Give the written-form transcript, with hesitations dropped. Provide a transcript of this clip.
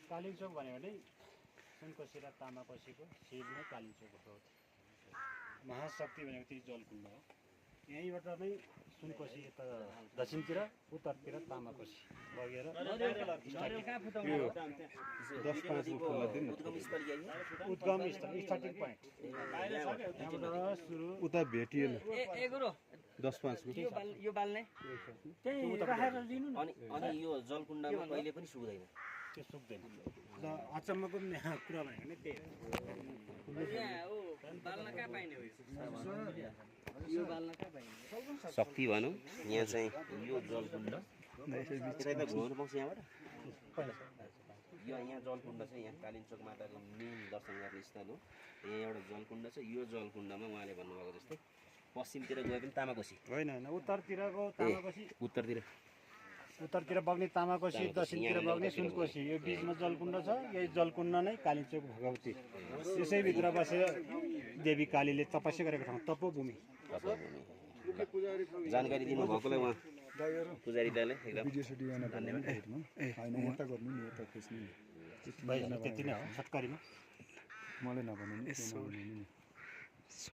कालिचोक भन्यो भने सुनकोशी र तामाकोशीको शिर नै कालिचोक हो। महाशक्ति भनेको त्यही जलकुण्ड हो। यहीँबाट नै सुनकोशी यता दक्षिणतिर उत्तरतिर तामाकोशी बगेर उद्गम स्थल स्टार्टिङ पोइन्ट सुरु उता भेटिएन 10-5 यो बाल्ने अनि यो जलकुण्डमा कहिले पनि सुक्दैन। त्यो सुक्दैन। र अचम्मको कुरा भनेको नै त्यही हो। बाल्न कहाँ पाइने हो यो बाल्न कहाँ पाइने शक्ति भनौँ यहाँ चाहिँ यो जलकुण्ड यता घुमाउनु पाउँछ यहाँबाट। यहाँ जलकुण्ड छ। यहाँ कालिचोक माताको मेन दर्शन गर्ने स्थल हो। यहाँ एउटा जलकुण्ड छ। यो जलकुण्डमा उहाँले भन्नुभएको जस्तै पश्चिमतिर गए पनि तामाकोशी होइन उत्तरतिरको तामाकोशी उत्तरतिर बग्ने तामाकोशी दक्षिणतिर बग्ने सुनकोशी यो बिचमा जलकुण्ड छ। यही जलकुण्ड नै कालिचोक भगवती। यसैभित्र बसेर देवी कालीले तपस्या गरेको ठाउँ तपोभूमि। जानकारी दिनुभएकोलाई उहाँ पुजारी दाले एकदम त्यति नै हो छोटकरीमा। मलाई नभन्नु